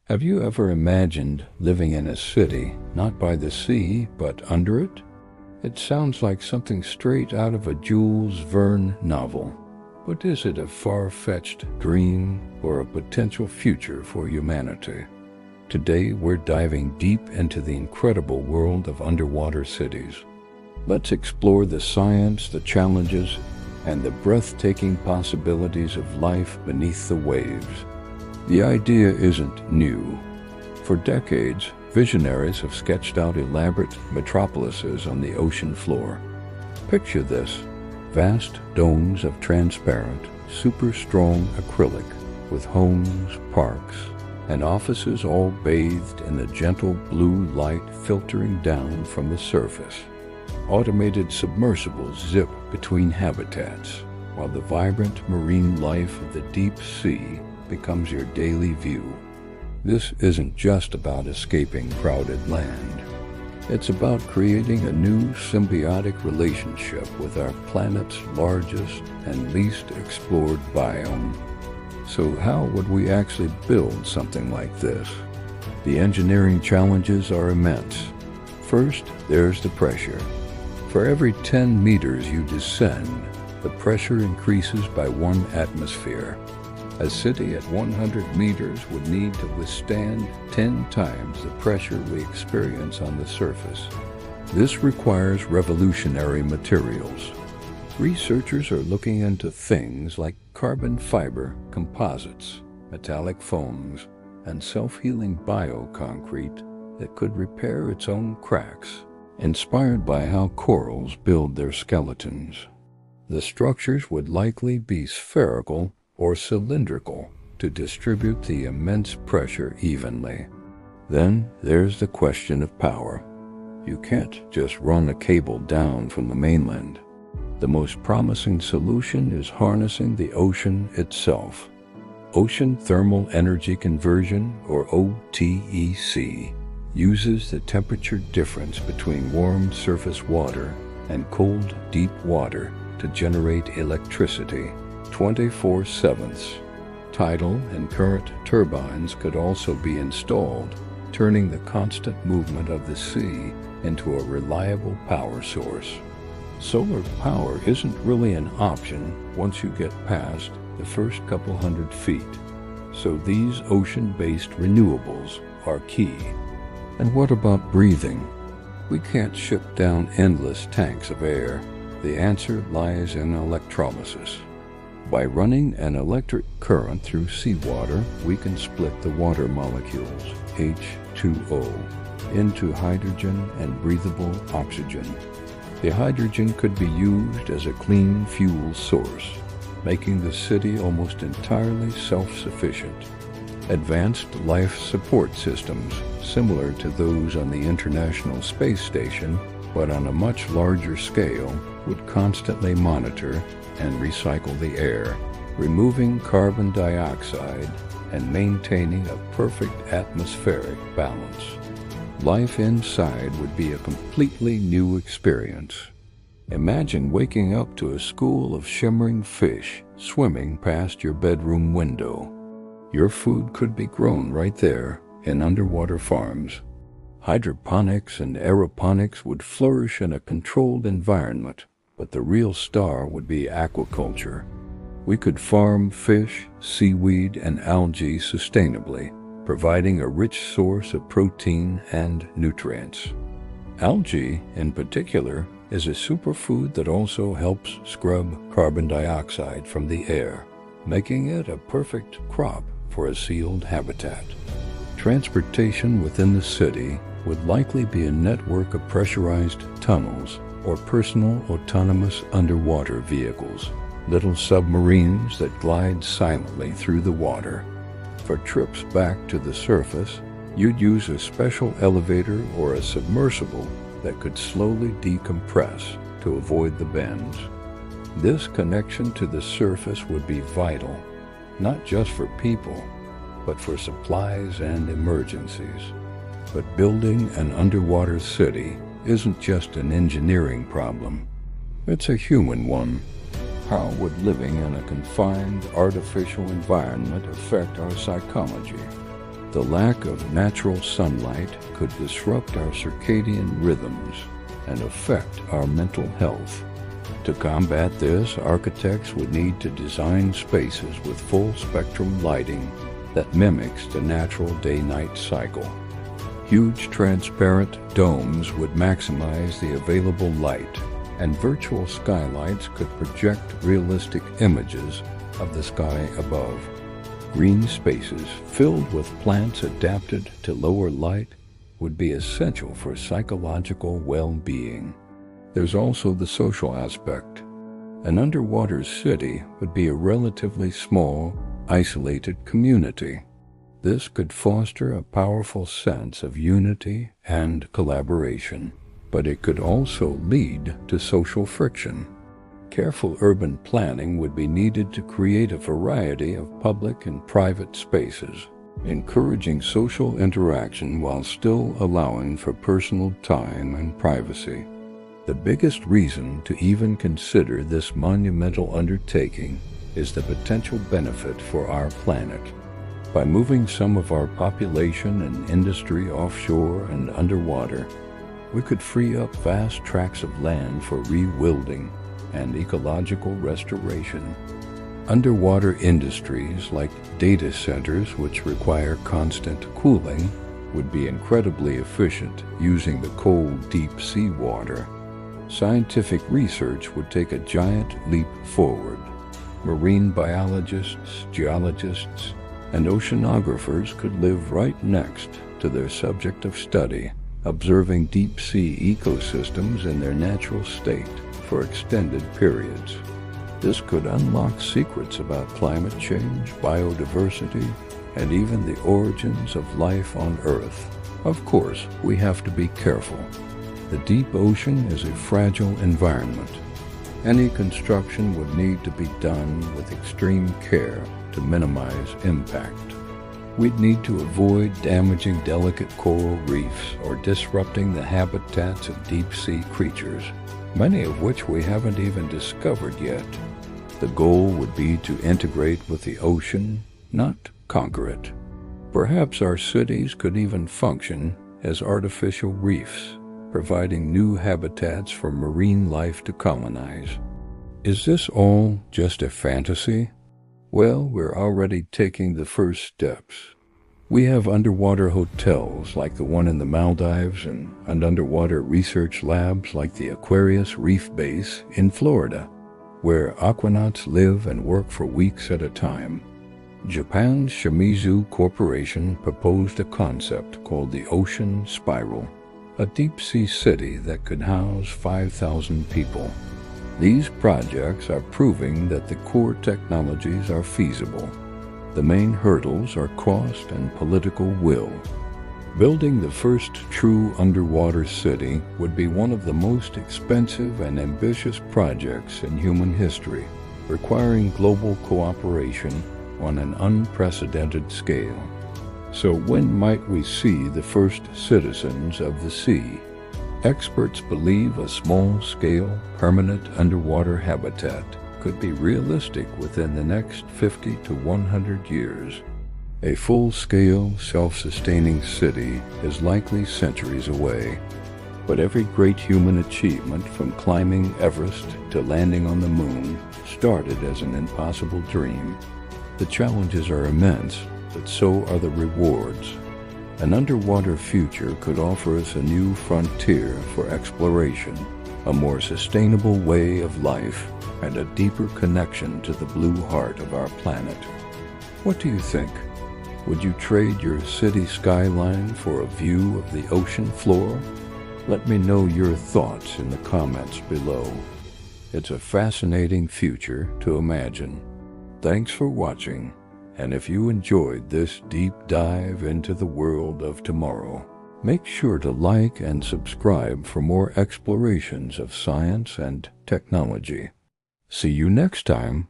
Have you ever imagined living in a city, not by the sea, but under it? It sounds like something straight out of a Jules Verne novel. But is it a far-fetched dream or a potential future for humanity? Today, we're diving deep into the incredible world of underwater cities. Let's explore the science, the challenges, and the breathtaking possibilities of life beneath the waves. The idea isn't new. For decades, visionaries have sketched out elaborate metropolises on the ocean floor. Picture this: vast domes of transparent, super-strong acrylic, with homes, parks, and offices all bathed in the gentle blue light filtering down from the surface. Automated submersibles zip between habitats, while the vibrant marine life of the deep sea becomes your daily view. This isn't just about escaping crowded land. It's about creating a new symbiotic relationship with our planet's largest and least explored biome. So how would we actually build something like this? The engineering challenges are immense. First, there's the pressure. For every 10 meters you descend, the pressure increases by 1 atmosphere. A city at 100 meters would need to withstand 10 times the pressure we experience on the surface. This requires revolutionary materials. Researchers are looking into things like carbon fiber composites, metallic foams, and self-healing bioconcrete that could repair its own cracks, inspired by how corals build their skeletons. The structures would likely be spherical or cylindrical to distribute the immense pressure evenly. Then there's the question of power. You can't just run a cable down from the mainland. The most promising solution is harnessing the ocean itself. Ocean Thermal Energy Conversion, or OTEC, uses the temperature difference between warm surface water and cold deep water to generate electricity 24/7. Tidal and current turbines could also be installed, turning the constant movement of the sea into a reliable power source. Solar power isn't really an option once you get past the first couple hundred feet, so these ocean-based renewables are key. And what about breathing? We can't ship down endless tanks of air. The answer lies in electrolysis. By running an electric current through seawater, we can split the water molecules, H2O, into hydrogen and breathable oxygen. The hydrogen could be used as a clean fuel source, making the city almost entirely self-sufficient. Advanced life support systems, similar to those on the International Space Station, but on a much larger scale, would constantly monitor and recycle the air, removing carbon dioxide and maintaining a perfect atmospheric balance. Life inside would be a completely new experience. Imagine waking up to a school of shimmering fish swimming past your bedroom window. Your food could be grown right there in underwater farms. Hydroponics and aeroponics would flourish in a controlled environment, but the real star would be aquaculture. We could farm fish, seaweed, and algae sustainably, providing a rich source of protein and nutrients. Algae, in particular, is a superfood that also helps scrub carbon dioxide from the air, making it a perfect crop for a sealed habitat. Transportation within the city would likely be a network of pressurized tunnels or personal autonomous underwater vehicles, little submarines that glide silently through the water. For trips back to the surface, you'd use a special elevator or a submersible that could slowly decompress to avoid the bends. This connection to the surface would be vital, not just for people, but for supplies and emergencies. But building an underwater city isn't just an engineering problem. It's a human one. How would living in a confined, artificial environment affect our psychology? The lack of natural sunlight could disrupt our circadian rhythms and affect our mental health. To combat this, architects would need to design spaces with full-spectrum lighting that mimics the natural day-night cycle. Huge transparent domes would maximize the available light, and virtual skylights could project realistic images of the sky above. Green spaces filled with plants adapted to lower light would be essential for psychological well-being. There's also the social aspect. An underwater city would be a relatively small, isolated community. This could foster a powerful sense of unity and collaboration, but it could also lead to social friction. Careful urban planning would be needed to create a variety of public and private spaces, encouraging social interaction while still allowing for personal time and privacy. The biggest reason to even consider this monumental undertaking is the potential benefit for our planet. By moving some of our population and industry offshore and underwater, we could free up vast tracts of land for rewilding and ecological restoration. Underwater industries like data centers, which require constant cooling, would be incredibly efficient using the cold, deep sea water. Scientific research would take a giant leap forward. Marine biologists, geologists, and oceanographers could live right next to their subject of study, observing deep-sea ecosystems in their natural state for extended periods. This could unlock secrets about climate change, biodiversity, and even the origins of life on Earth. Of course, we have to be careful. The deep ocean is a fragile environment. Any construction would need to be done with extreme care to minimize impact. We'd need to avoid damaging delicate coral reefs or disrupting the habitats of deep-sea creatures, many of which we haven't even discovered yet. The goal would be to integrate with the ocean, not conquer it. Perhaps our cities could even function as artificial reefs, providing new habitats for marine life to colonize. Is this all just a fantasy? Well, we're already taking the first steps. We have underwater hotels like the one in the Maldives and underwater research labs like the Aquarius Reef Base in Florida, where aquanauts live and work for weeks at a time. Japan's Shimizu Corporation proposed a concept called the Ocean Spiral, a deep-sea city that could house 5,000 people. These projects are proving that the core technologies are feasible. The main hurdles are cost and political will. Building the first true underwater city would be one of the most expensive and ambitious projects in human history, requiring global cooperation on an unprecedented scale. So when might we see the first citizens of the sea? Experts believe a small-scale, permanent underwater habitat could be realistic within the next 50 to 100 years. A full-scale, self-sustaining city is likely centuries away, but every great human achievement from climbing Everest to landing on the moon started as an impossible dream. The challenges are immense, but so are the rewards. An underwater future could offer us a new frontier for exploration, a more sustainable way of life, and a deeper connection to the blue heart of our planet. What do you think? Would you trade your city skyline for a view of the ocean floor? Let me know your thoughts in the comments below. It's a fascinating future to imagine. Thanks for watching, and if you enjoyed this deep dive into the world of tomorrow, make sure to like and subscribe for more explorations of science and technology. See you next time